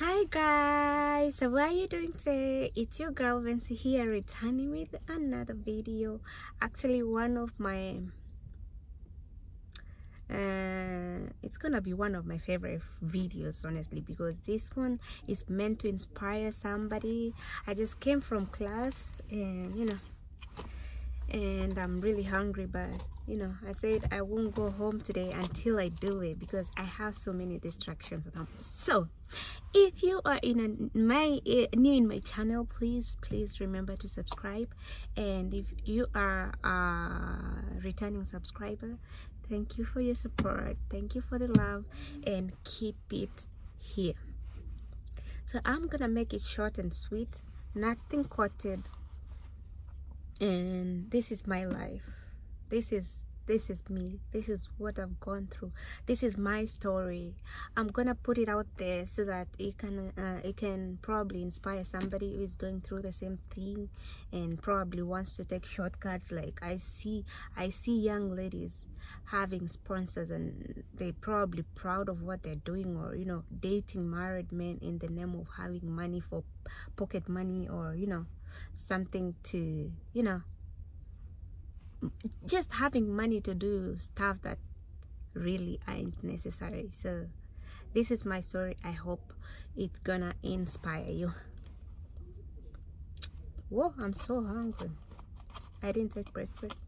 Hi guys, so what are you doing today? It's your girl Vincy here, returning with another video. Actually, one of my it's gonna be one of my favorite videos, honestly, because this one is meant to inspire somebody. I just came from class and and I'm really hungry, but I said I won't go home today until I do it because I have so many distractions at home. So if you are new in my channel, please remember to subscribe, and if you are a returning subscriber, thank you for your support, thank you for the love, and keep it here. So I'm gonna make it short and sweet, nothing quoted. And this is my life, this is me, this is what I've gone through, this is my story. I'm gonna put it out there so that it can probably inspire somebody who is going through the same thing and probably wants to take shortcuts. Like I see young ladies having sponsors and they're probably proud of what they're doing, or dating married men in the name of having money, for pocket money, or something to just having money to do stuff that really aren't necessary. So this is my story. I hope it's gonna inspire you. Whoa, I'm so hungry. I didn't take breakfast.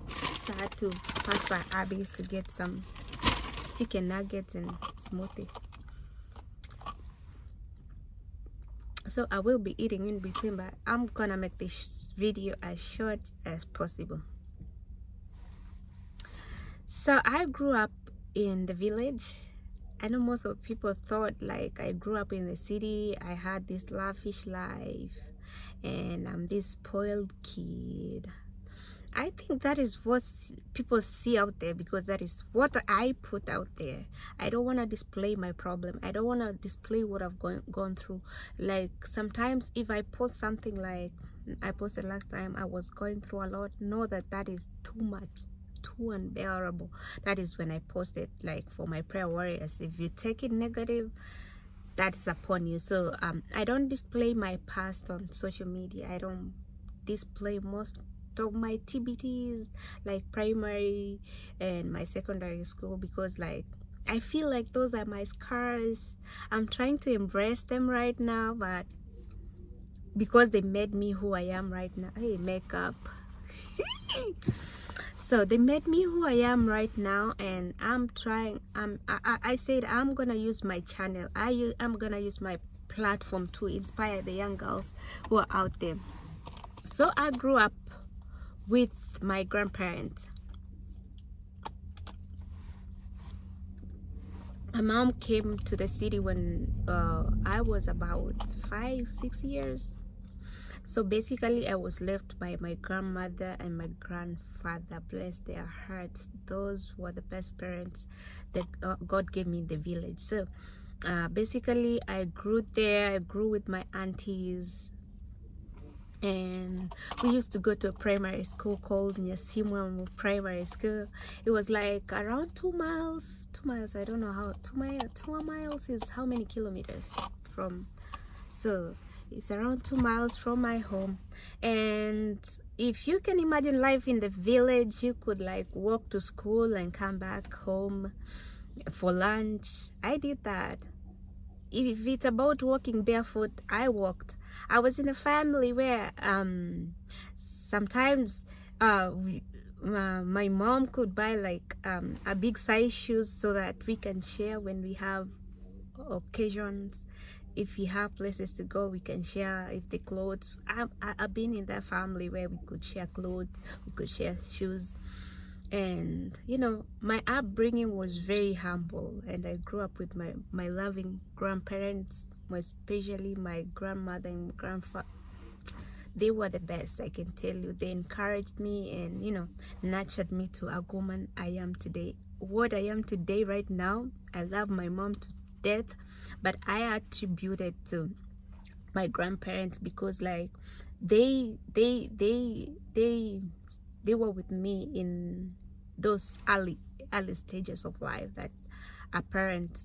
I had to pass by Abby's to get some chicken nuggets and smoothie. So I will be eating in between, but I'm gonna make this video as short as possible. So I grew up in the village. I know most of people thought like I grew up in the city. I had this lavish life and I'm this spoiled kid. I think that is what people see out there, because that is what I put out there. I don't want to display my problem. I don't want to display what I've gone through. Like sometimes if I post something like I posted last time, I was going through a lot, know that is too much, too unbearable. That is when I posted, like, for my prayer warriors. If you take it negative, that's upon you. So I don't display my past on social media. I don't display most of my TBTs, like primary and my secondary school, because like I feel like those are my scars. I'm trying to embrace them right now, but because they made me who I am right now. Hey, makeup. So they made me who I am right now, and I'm trying. I said I'm gonna use my channel. I'm gonna use my platform to inspire the young girls who are out there. So I grew up with my grandparents. My mom came to the city when I was about 5-6 years. So basically I was left by my grandmother and my grandfather. Bless their hearts, those were the best parents that God gave me in the village. So basically I grew there. I grew with my aunties, and we used to go to a primary school called Nyasimwa Primary School. It was like around 2 miles. I don't know how 2 miles is how many kilometers from. So it's around 2 miles from my home. And if you can imagine life in the village, you could like walk to school and come back home for lunch. I did that. If it's about walking barefoot, I walked. I was in a family where sometimes my mom could buy like a big size shoes so that we can share when we have occasions. If we have places to go, we can share. If the clothes, I've been in that family where we could share clothes, we could share shoes. And my upbringing was very humble, and I grew up with my loving grandparents, especially my grandmother and grandfather. They were the best, I can tell you. They encouraged me and nurtured me to a woman I am today. What I am today right now, I love my mom to death, but I attribute it to my grandparents, because like they were with me in those early stages of life that a parent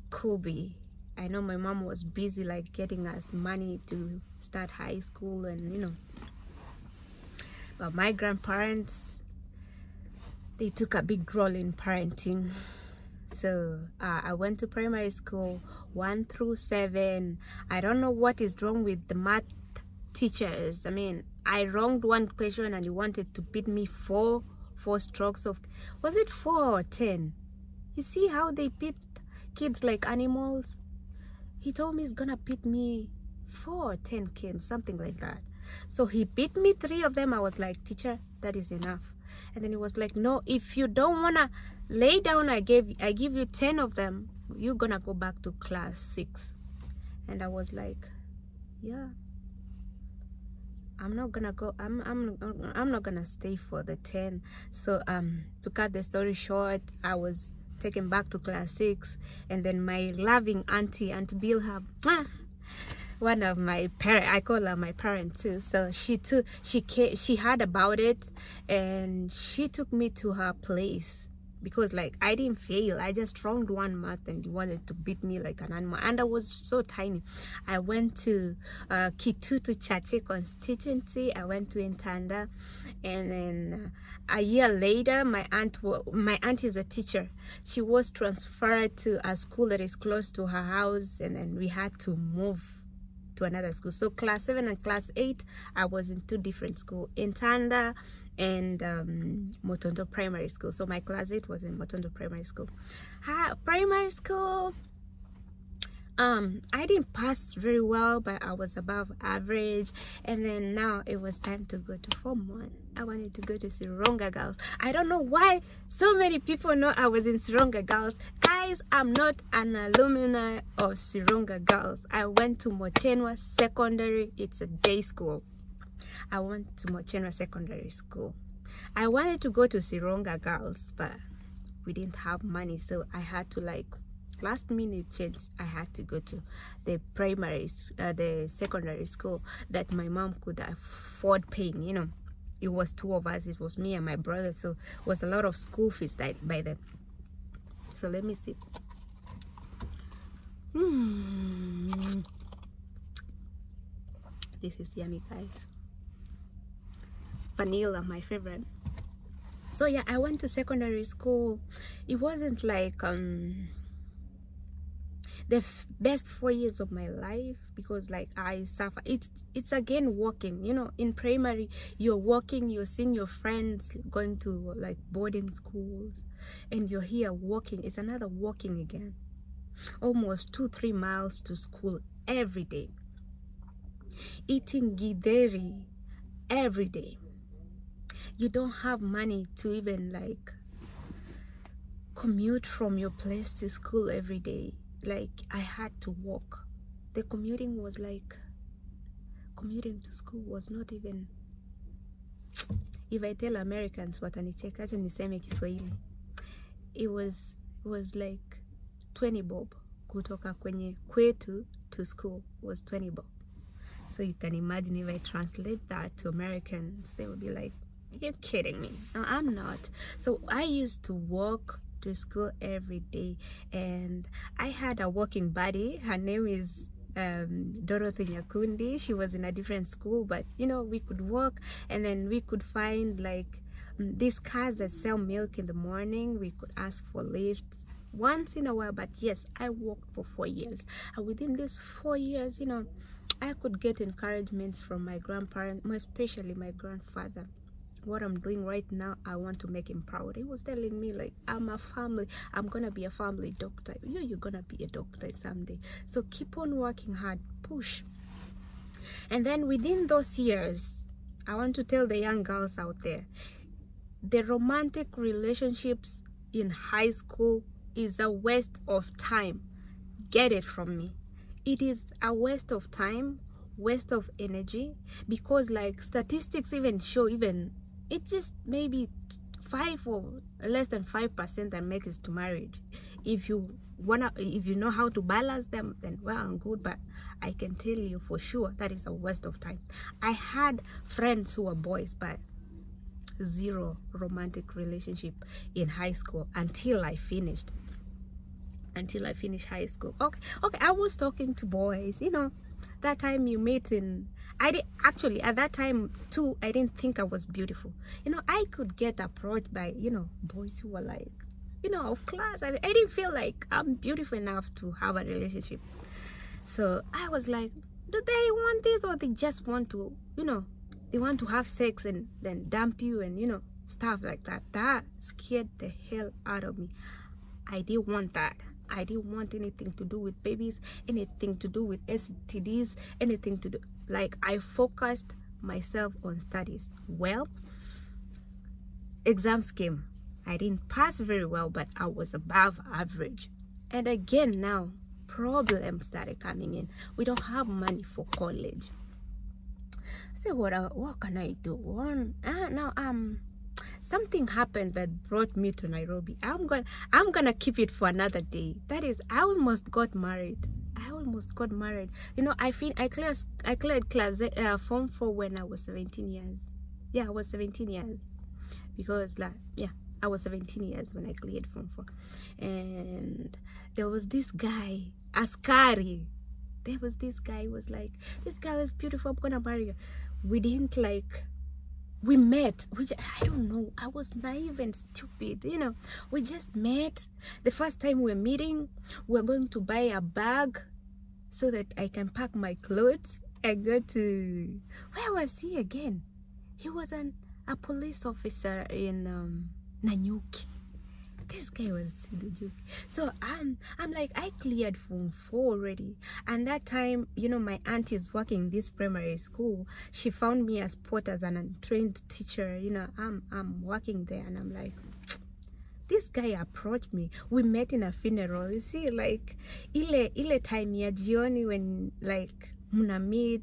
could be I know my mom was busy like getting us money to start high school, and you know, but my grandparents, they took a big role in parenting. So I went to primary school 1 through 7. I don't know what is wrong with the math teachers. I mean, I wronged one question and he wanted to beat me four strokes of, was it 4 or 10? You see how they beat kids like animals? He told me he's gonna beat me 4 or 10 kids, something like that. So he beat me 3 of them. I was like, teacher, that is enough. And then he was like, no, if you don't wanna lay down, I give you 10 of them, you're gonna go back to class 6. And I was like, yeah, I'm not gonna go, I'm not gonna stay for the 10. So to cut the story short, I was taken back to class 6, and then my loving auntie, Aunt Bilham, one of my parents, I call her my parent too, so she heard about it, and she took me to her place, because like I didn't fail, I just wronged one math and he wanted to beat me like an animal, and I was so tiny. I went to Kitutu Chache constituency, I went to Intanda, and then a year later, my aunt is a teacher. She was transferred to a school that is close to her house, and then we had to move to another school. So class 7 and class 8, I was in 2 different schools, Intanda and Motondo Primary School. So my class 8 was in Motondo Primary School. Primary school, I didn't pass very well, but I was above average. And then now it was time to go to Form 1. I wanted to go to Sironga Girls. I don't know why so many people know I was in Sironga Girls. Guys, I'm not an alumni of Sironga Girls. I went to Mochenwa Secondary. It's a day school. I went to Mochenwa Secondary School. I wanted to go to Sironga Girls, but we didn't have money, so I had to like last minute change. I had to go to the the secondary school that my mom could afford paying. You know, it was 2 of us. It was me and my brother, so it was a lot of school fees by then. So let me see. This is yummy, guys. Vanilla, my favorite. So yeah, I went to secondary school. It wasn't like the best 4 years of my life, because like I suffer. It's again walking, you know. In primary, you're walking, you're seeing your friends going to like boarding schools, and you're here walking. It's another walking again, almost 2-3 miles to school every day, eating githeri every day. You don't have money to even like commute from your place to school every day. Like I had to walk. The commuting was like, commuting to school was not even, if I tell Americans watanicheka, acha niseme Kiswahili, it was like 20 bob kutoka kwenye kwetu to school was 20 bob. So you can imagine if I translate that to Americans, they would be like, you're kidding me. No, I'm not. So I used to walk to school every day, and I had a walking buddy. Her name is Dorothy Nyakundi. She was in a different school, but you know, we could walk, and then we could find like these cars that sell milk in the morning. We could ask for lifts once in a while. But yes, I walked for 4 years, and within these 4 years, you know, I could get encouragements from my grandparents, especially my grandfather. What I'm doing right now, I want to make him proud. He was telling me like, I'm gonna be a family doctor. You're gonna be a doctor someday, so keep on working hard, push. And then within those years, I want to tell the young girls out there, the romantic relationships in high school is a waste of time. Get it from me. It is a waste of time, waste of energy, because like statistics even show, even it's just maybe 5 or less than 5% that makes it to marriage. If you know how to balance them, then well and good, but I can tell you for sure that is a waste of time. I had friends who were boys, but 0 romantic relationship in high school until I finished. until I finished high school. Okay, I was talking to boys, you know, that time you met in, I did actually at that time too, I didn't think I was beautiful. You know, I could get approached by, you know, boys who were like, you know, of class. I didn't feel like I'm beautiful enough to have a relationship. So I was like, do they want this, or they just want to, you know, they want to have sex and then dump you and, you know, stuff like that. That scared the hell out of me. I didn't want that. I didn't want anything to do with babies, anything to do with STDs, anything to do, like, I focused myself on studies. Well, exams came. I didn't pass very well, but I was above average. And again, now problems started coming in. We don't have money for college. So what can I do? Something happened that brought me to Nairobi. I'm gonna keep it for another day. That is, I almost got married. You know, I cleared class form 4 when I was 17 years. Yeah, I was 17 years, because like, yeah, I was 17 years when I cleared form 4. And there was this guy, Askari. There was this guy who was like, this girl is beautiful, I'm gonna marry her. We didn't like, we met, which I don't know, I was naive and stupid, you know. We just met. The first time we were meeting, we were going to buy a bag so that I can pack my clothes and go to, where was he again? He was a police officer in Nanyuki. This guy was in Nanyuki. So I'm like, I cleared form 4 already, and that time, you know, my aunt is working in this primary school. She found me a spot as an untrained teacher. You know, I'm working there, and I'm like, this guy approached me. We met in a funeral. You see, like, ile time ya jioni when like muna meet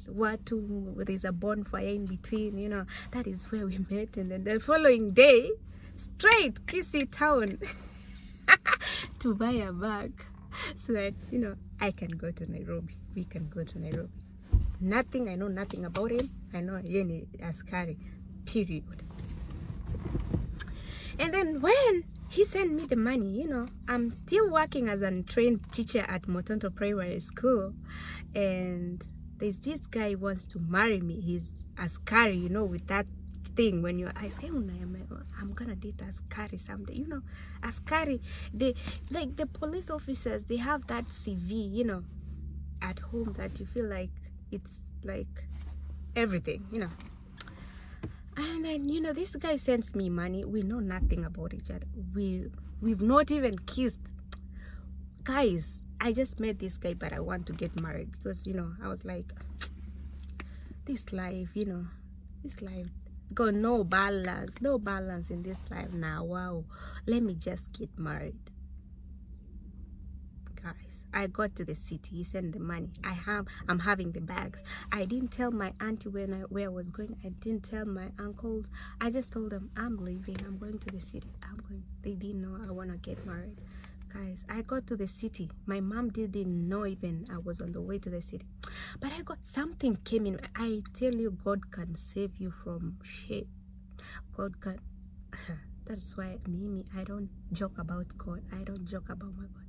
watu, there's a bonfire in between, you know, that is where we met. And then the following day, straight Kisii town to buy a bag so that, you know, I can go to Nairobi. We can go to Nairobi. I know nothing about him. I know yeni askari, period. And then when he sent me the money, you know, I'm still working as a trained teacher at Motonto Primary School, and there's this guy who wants to marry me. He's askari, you know, with that thing when you're asking, I'm gonna date askari someday, you know. Askari, they like the police officers, they have that CV, you know, at home that you feel like it's like everything, you know. And then, you know, this guy sends me money. We know nothing about each other. We've not even kissed. Guys, I just met this guy, but I want to get married because, you know, I was like, this life, you know, this life got no balance in this life now. Wow, let me just get married. Guys, I got to the city. He sent the money. I'm having the bags. I didn't tell my auntie where I was going. I didn't tell my uncles. I just told them I'm leaving. I'm going to the city. They didn't know I want to get married. Guys, I got to the city. My mom didn't know even I was on the way to the city. But I got something came in. I tell you, God can save you from shit. God can. That's why Mimi, I don't joke about God. I don't joke about my God.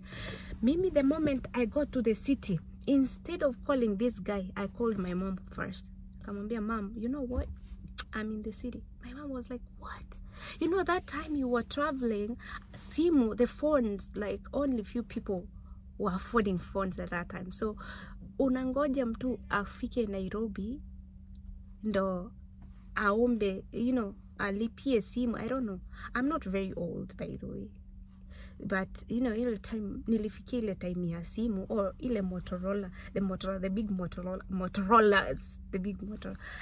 Mimi, the moment I got to the city, instead of calling this guy, I called my mom first. Kamwambia, Mom, you know what? I'm in the city. My mom was like, what? You know, that time you were traveling, Simu, the phones, like only few people were affording phones at that time. So unangoja mtu afike Nairobi ndo aombe, you know, alipie simu. I don't know. I'm not very old, by the way. But, you know, ile time, nilifikia ile time ya simu, or ile Motorola, the big Motorolas,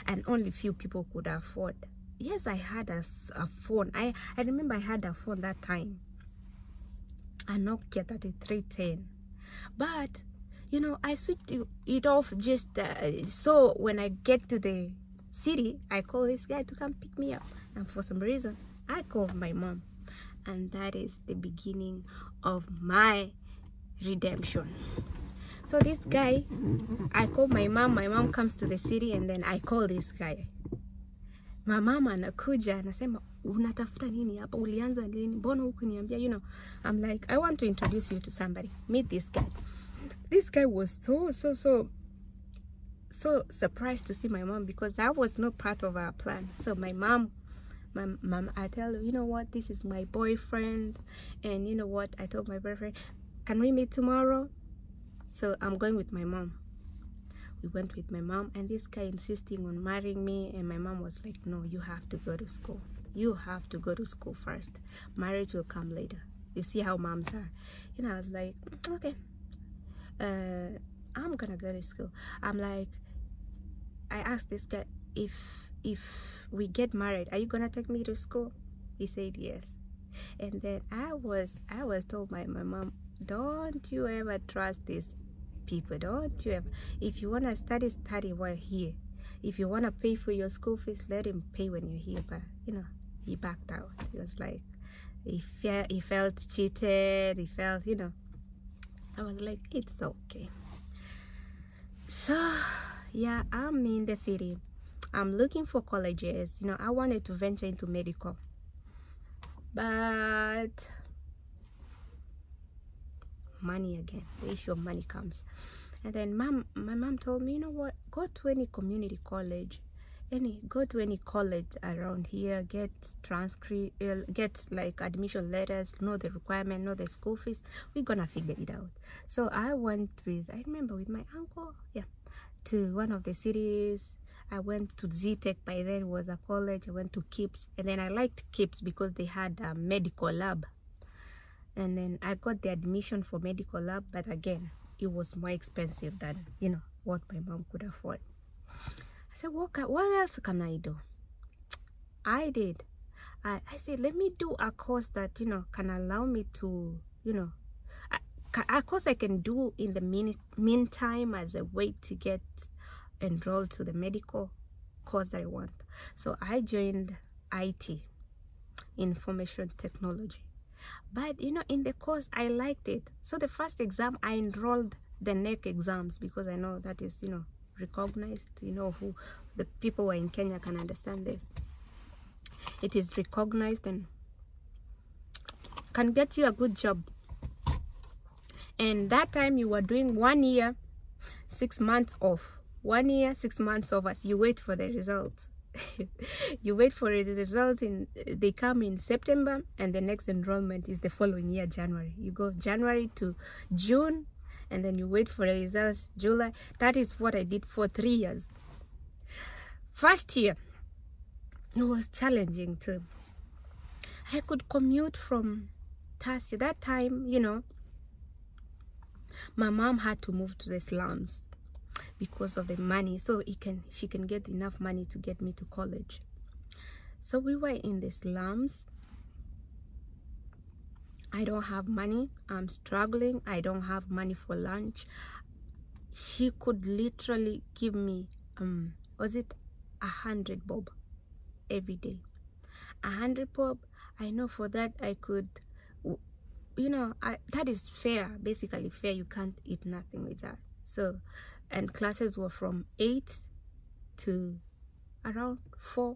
and only few people could afford. Yes, I had a phone. I remember I had a phone that time, a Nokia 3310. But, you know, I switched it off just so when I get to the city, I call this guy to come pick me up. And for some reason, I called my mom. And that is the beginning of my redemption. So this guy, I call my mom comes to the city, and then I call this guy. mama anakuja anasema unatafuta nini hapa, ulianza lini, mbona hukuniambia, you know. I'm like, I want to introduce you to somebody, meet this guy. This guy was so surprised to see my mom, because that was not part of our plan. So my mom, I tell her, you know what, this is my boyfriend, and you know what, I told my boyfriend, can we meet tomorrow? So I'm going with my mom. We went with my mom, and this guy insisting on marrying me, and my mom was like, no, you have to go to school. You have to go to school first. Marriage will come later. You see how moms are. You know, I was like, okay, I'm gonna go to school. I'm like, I asked this guy, if we get married, are you gonna take me to school? He said yes. And then I was told by my mom, don't you ever trust these people. Don't you ever. If you want to study while here. If you want to pay for your school fees, let him pay when you're here. But you know, he backed out. He was like, he felt cheated. He felt, you know. I was like, it's okay. So yeah, I'm in the city. I'm looking for colleges. You know, I wanted to venture into medical, but money again, the issue of money comes. And then my mom told me, you know what, go to any community college, go to any college around here, get transcript, get like admission letters, know the requirement, know the school fees, we're gonna figure it out. So I went with, I remember, with my uncle, yeah, to one of the cities. I went to Z-Tech, by then it was a college. I went to KIPS, and then I liked KIPS because they had a medical lab. And then I got the admission for medical lab, but again, it was more expensive than, you know, what my mom could afford. I said, what else can I do? I did. I said, let me do a course that, you know, can allow me to, you know, a course I can do in the meantime as a way to get enrolled to the medical course that I want. So I joined IT, information technology. But you know, in the course I liked it. So the first exam I enrolled the NEC exams, because I know that is, you know, recognized. You know, who the people who are in Kenya can understand this. It is recognized and can get you a good job. And that time you were doing 1 year, 6 months off. 1 year, 6 months off as you wait for the results. You wait for the results, they come in September, and the next enrollment is the following year, January. You go January to June, and then you wait for the results, July. That is what I did for 3 years. First year, it was challenging too. I could commute from Tassie. That time, you know, my mom had to move to the slums because of the money, so she can get enough money to get me to college. So we were in the slums. I don't have money. I'm struggling. I don't have money for lunch. She could literally give me was it 100 bob every day? 100 bob. I know for that I could, you know, that is fair, basically fair. You can't eat nothing with that. So, and classes were from 8 to around 4.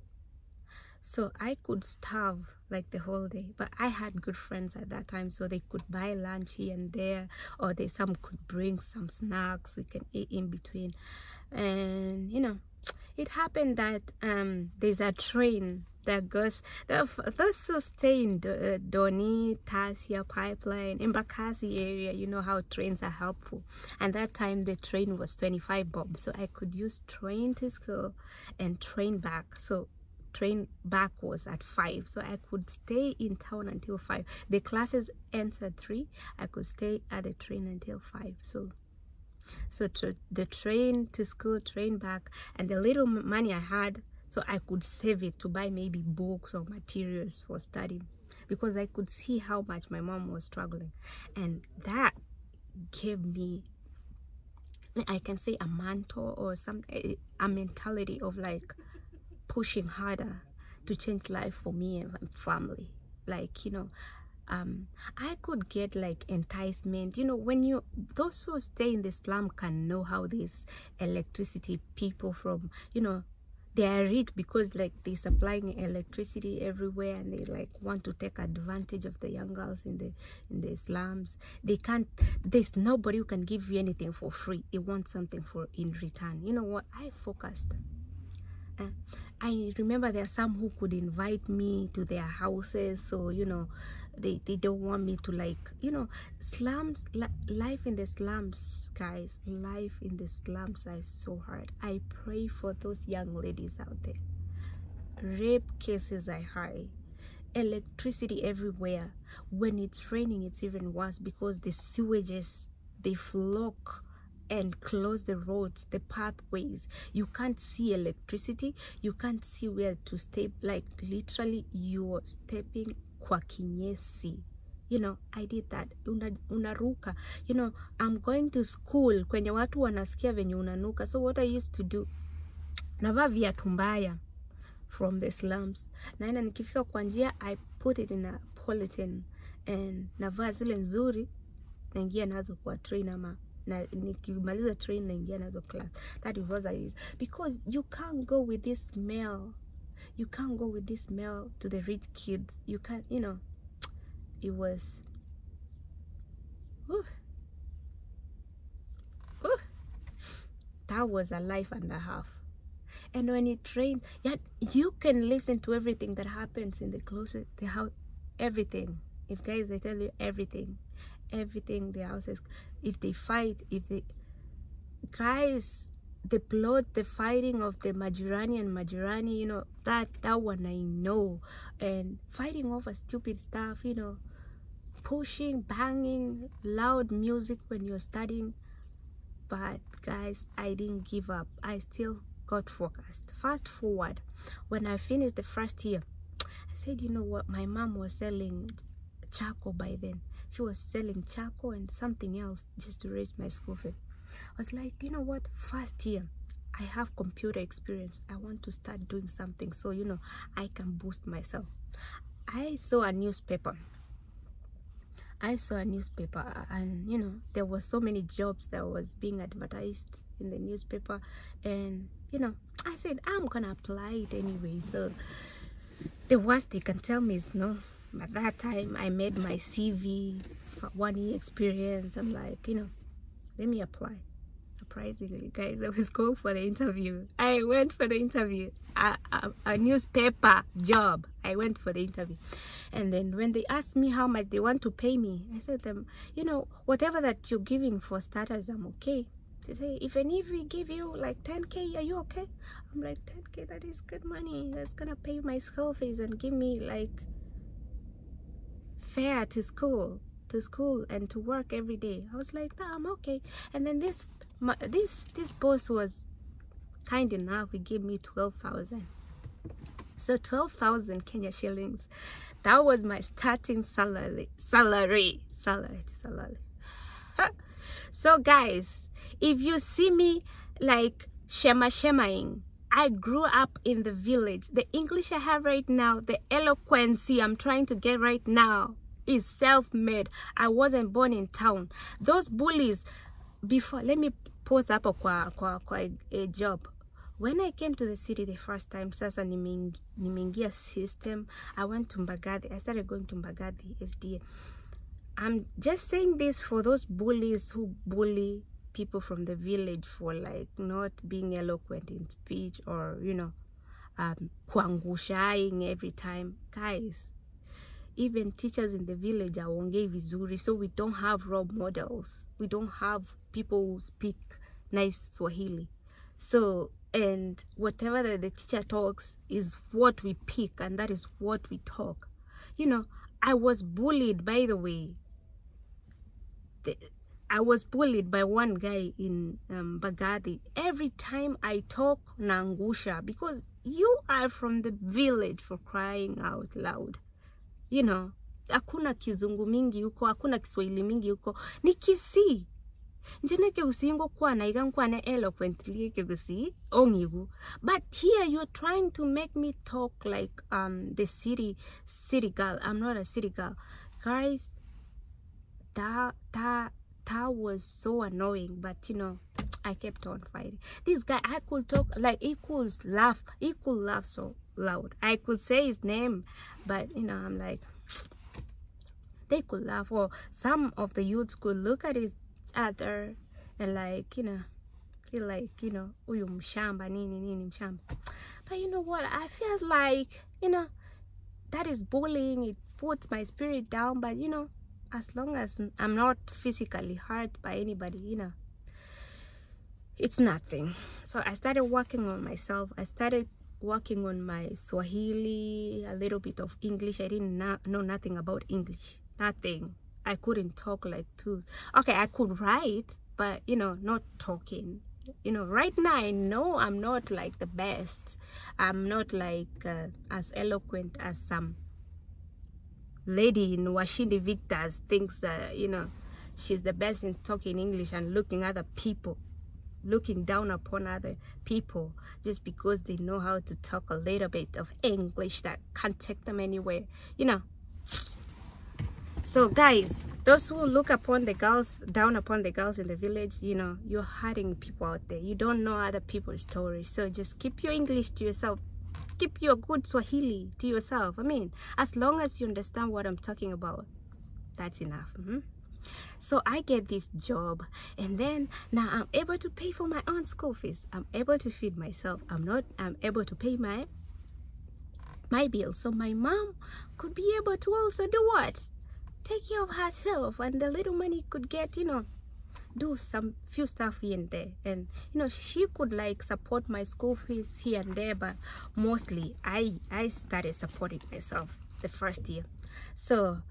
So I could starve like the whole day. But I had good friends at that time, so they could buy lunch here and there, or some could bring some snacks we can eat in between. And you know, it happened that there's a train that goes, those who stay in Doni, Tasia Pipeline, Embakasi area, you know how trains are helpful. And that time the train was 25 bob, so I could use train to school and train back. So train back was at 5, so I could stay in town until 5. The classes ends at 3. I could stay at the train until 5. So the train to school, train back, and the little money I had, so I could save it to buy maybe books or materials for studying, because I could see how much my mom was struggling. And that gave me, I can say, a mantle or something, a mentality of like pushing harder to change life for me and my family. Like, you know, I could get like enticement, you know, when those who stay in the slum can know how these electricity people from, you know, they are rich because like they supplying electricity everywhere, and they like want to take advantage of the young girls in the slums. They can't, there's nobody who can give you anything for free. They want something for in return. You know what, I focused. I remember there are some who could invite me to their houses, so you know, they don't want me to, like, you know, slums, life in the slums, guys, life in the slums is so hard. I pray for those young ladies out there. Rape cases are high, electricity everywhere. When it's raining, it's even worse because the sewages, they flock and close the roads, the pathways. You can't see electricity, you can't see where to step. Like literally you're stepping kwa kinyesi. You know, I did that. Unaruka. You know, I'm going to school kwenye watu wanasikia venye unanuka. So what I used to do, navaa viatu mbaya from the slums, naenda nikifika kwa njia, I put it in a polythene, and navaa zile nzuri, naingia nazo kwa train ama na nikimaliza train naingia nazo class. That is what I use, because you can't go with this smell. You can't go with this smell to the rich kids. You can't, you know. It was that was a life and a half. And when it rained, yeah, you can listen to everything that happens in the closet, the house, everything. If guys, they tell you everything, the houses, if they fight, if they, guys, the plot, the fighting of the Majirani and Majirani, you know, that one I know. And fighting over stupid stuff, you know, pushing, banging, loud music when you're studying. But guys, I didn't give up. I still got focused. Fast forward, when I finished the first year, I said, you know what, my mom was selling charcoal by then. She was selling charcoal and something else just to raise my school fee. I was like, you know what, first year, I have computer experience. I want to start doing something so, you know, I can boost myself. I saw a newspaper. And, you know, there were so many jobs that was being advertised in the newspaper. And, you know, I said, I'm going to apply it anyway. So the worst they can tell me is no. At that time, I made my CV for 1 year experience. I'm like, you know, let me apply. Surprisingly, guys, I was going for the interview. I went for the interview. A newspaper job. I went for the interview. And then when they asked me how much they want to pay me, I said them, you know, whatever that you're giving for starters, I'm okay. They say, even if we give you like 10K, are you okay? I'm like, 10K, that is good money. That's gonna pay my school fees and give me like fare to school and to work every day. I was like, nah, I'm okay. And then this boss was kind enough. He gave me 12,000. So 12,000 Kenya shillings. That was my starting salary. So guys, if you see me like shemaing, I grew up in the village. The English I have right now, the eloquency I'm trying to get right now is self-made. I wasn't born in town. Those bullies before, let me pause up a job. When I came to the city the first time, sasa nimeingia system, I went to Mbagathi. I started going to Mbagathi SDA. I'm just saying this for those bullies who bully people from the village for like not being eloquent in speech, or, you know, kuangushaing every time. Guys, even teachers in the village are hawaongei vizuri, so we don't have role models. We don't have people who speak nice Swahili. So, and whatever the teacher talks is what we pick, and that is what we talk. You know, I was bullied, by the way. I was bullied by one guy in Mbagathi. Every time I talk naangusha, because you are from the village, for crying out loud. You know, hakuna kizungu mingi huko, hakuna Kiswahili mingi huko. Ni Kisii. Njeneke usingo kwa na igang kwa na eloquently ke Kisii ongigu. But here you're trying to make me talk like the city girl. I'm not a city girl. Guys, that was so annoying. But you know, I kept on fighting. This guy, I could talk, like, he could laugh so loud. I could say his name, but you know, I'm like, they could laugh, or some of the youths could look at each other and like, you know, feel like, you know, uyu mshamba nini mshamba. But you know what, I felt like, you know, that is bullying. It puts my spirit down. But you know, as long as I'm not physically hurt by anybody, you know, it's nothing. So I started working on myself. I started working on my Swahili, a little bit of English. I didn't know nothing about English. Nothing. I couldn't talk like two. Okay, I could write, but you know, not talking. You know, right now I know I'm not like the best. I'm not like as eloquent as some lady in Washindi Victor's thinks that, you know, she's the best in talking English and looking down upon other people just because they know how to talk a little bit of English that can't take them anywhere, you know. So guys, those who look upon the girls, down upon the girls in the village, you know, you're hurting people out there. You don't know other people's stories. So just keep your English to yourself. Keep your good Swahili to yourself. I mean, as long as you understand what I'm talking about, that's enough. So I get this job, and then now I'm able to pay for my own school fees. I'm able to feed myself. I'm able to pay my bills. So my mom could be able to also do what? Take care of herself, and the little money could get, you know, do some few stuff here and there. And you know, she could like support my school fees here and there, but mostly I started supporting myself the first year. So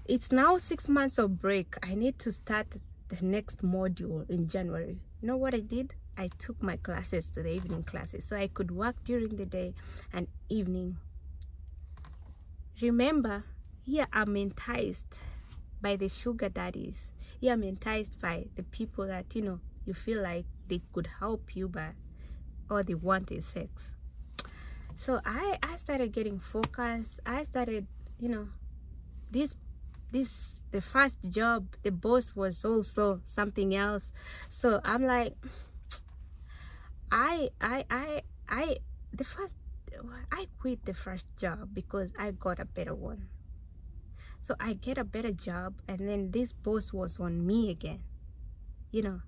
it's now 6 months of break. I need to start the next module in January. You know what I did? I took my classes to the evening classes, so I could work during the day and evening. Remember, here I'm enticed by the sugar daddies. Here I'm enticed by the people that, you know, you feel like they could help you, but all they want is sex. So I started getting focused. I started, you know, the first job, the boss was also something else. So I'm like, I quit the first job because I got a better one. So I get a better job, and then this boss was on me again. You know,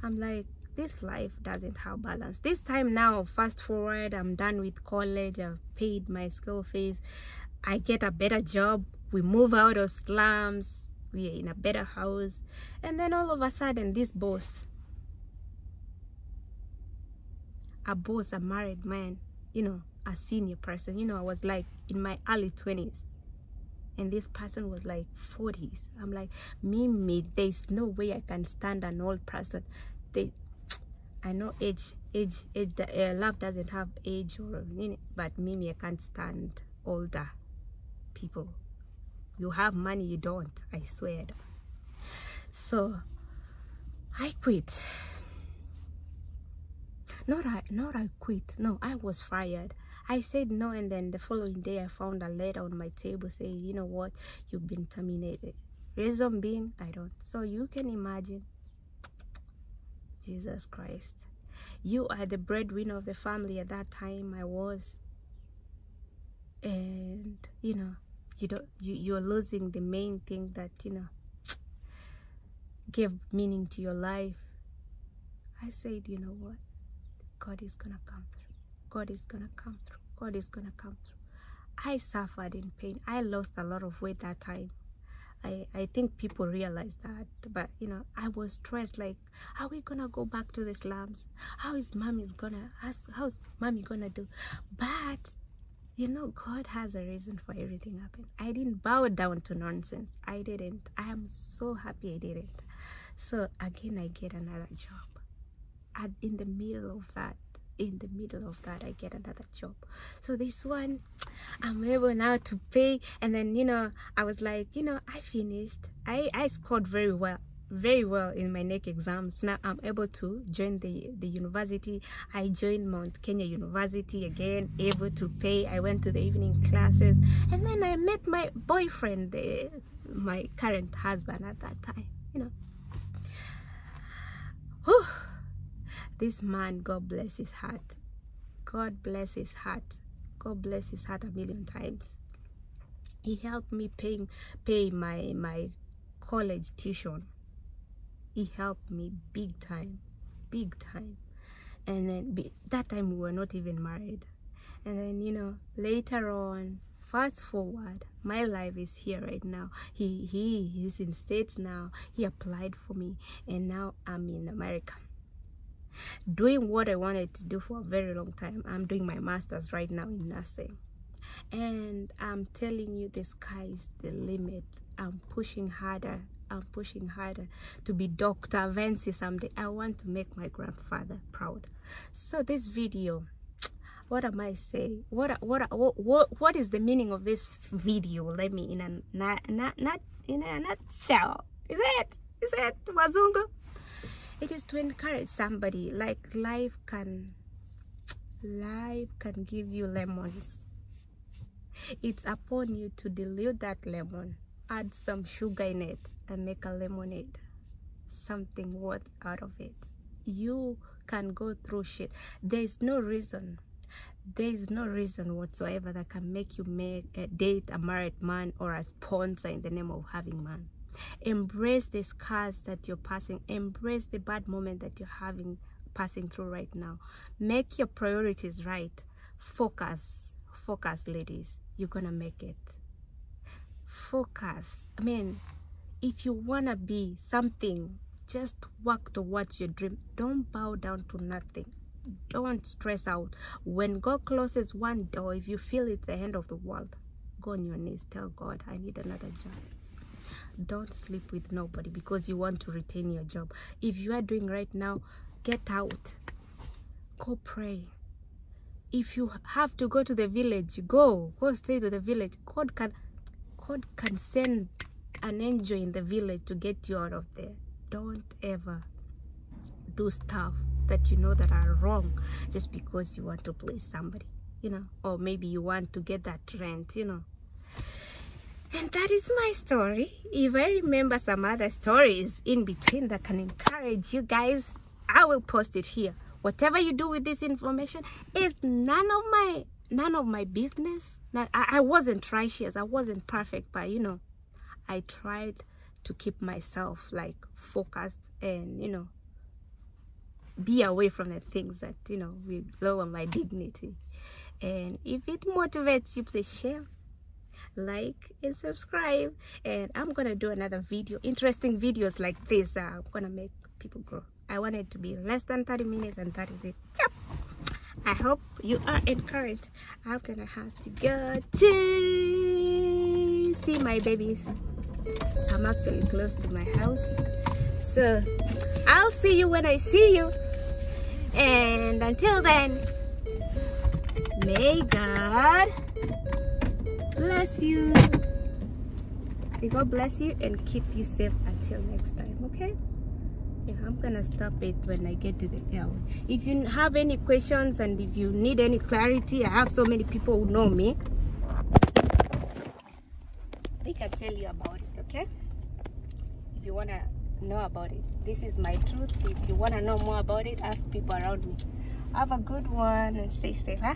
I'm like, this life doesn't have balance. This time now, fast forward, I'm done with college. I've paid my school fees. I get a better job. We move out of slums. We are in a better house. And then all of a sudden, this boss, a married man, you know, a senior person. You know, I was like in my early 20s. And this person was like 40s. I'm like, Mimi, there's no way I can stand an old person. I know love doesn't have age, or but Mimi, I can't stand older people. You have money, you don't, I swear. So I quit. Not I quit. No, I was fired. I said no, and then the following day I found a letter on my table saying, you know what, you've been terminated. Reason being, I don't. So you can imagine, Jesus Christ, you are the breadwinner of the family. At that time I was, and you know, you're losing the main thing that, you know, gave meaning to your life. I said, you know what, God is gonna come through. God is gonna come through. God is gonna come through. I suffered in pain. I lost a lot of weight that time. I think people realize that, but you know, I was stressed, like, are we gonna go back to the slums? How's mommy gonna do? But you know, God has a reason for everything happening. I didn't bow down to nonsense. I didn't. I am so happy I didn't. So again, I get another job. In the middle of that, I get another job. So this one, I'm able now to pay. And then, you know, I was like, you know, I finished. I scored very well in my NEC exams. Now I'm able to join the university. I joined Mount Kenya University again, able to pay. I went to the evening classes, and then I met my boyfriend, my current husband at that time, you know. Whew. This man, God bless his heart. God bless his heart. God bless his heart a million times. He helped me pay my college tuition. He helped me big time. And then that time we were not even married. And then, you know, later on, fast forward, my life is here right now. He's in States now. He applied for me, and now I'm in America, doing what I wanted to do for a very long time. I'm doing my master's right now in nursing, and I'm telling you, the sky is the limit. I'm pushing harder to be Dr. Vancy someday. I want to make my grandfather proud. So this video, what am I saying? What is the meaning of this video? Let me in a not in a nutshell. Is it Wazungu? It is to encourage somebody. Like life can give you lemons. It's upon you to dilute that lemon, add some sugar in it, and make a lemonade, something worth out of it. You can go through shit. There is no reason whatsoever that can make you date a married man or a sponsor in the name of having man. Embrace the scars that you're passing. Embrace the bad moment that you're passing through right now. Make your priorities right. Focus, ladies. You're gonna make it. Focus. I mean, if you wanna be something, just work towards your dream. Don't bow down to nothing. Don't stress out. When God closes one door, if you feel it's the end of the world, go on your knees. Tell God, I need another job. Don't sleep with nobody because you want to retain your job. If you are doing right now, get out. Go pray. If you have to go to the village, go stay to the village. God can send an angel in the village to get you out of there. Don't ever do stuff that you know that are wrong just because you want to please somebody, you know, or maybe you want to get that rent, you know. And that is my story. If I remember some other stories in between that can encourage you guys, I will post it here. Whatever you do with this information is none of my business. I wasn't righteous, I wasn't perfect, but you know, I tried to keep myself like focused and, you know, be away from the things that, you know, will lower my dignity. And if it motivates you, please share, like, and subscribe. And I'm gonna do another video, interesting videos like this that are gonna make people grow. I want it to be less than 30 minutes, and that is it. Yep. I hope you are encouraged. I'm gonna have to go to see my babies. I'm actually close to my house, so I'll see you when I see you. And until then, may God bless you. May God bless you and keep you safe until next time, okay? Yeah, I'm gonna stop it when I get to the hour. If you have any questions and if you need any clarity, I have so many people who know me. They can tell you about it, okay? If you wanna know about it, this is my truth. If you wanna know more about it, ask people around me. Have a good one and stay safe, huh?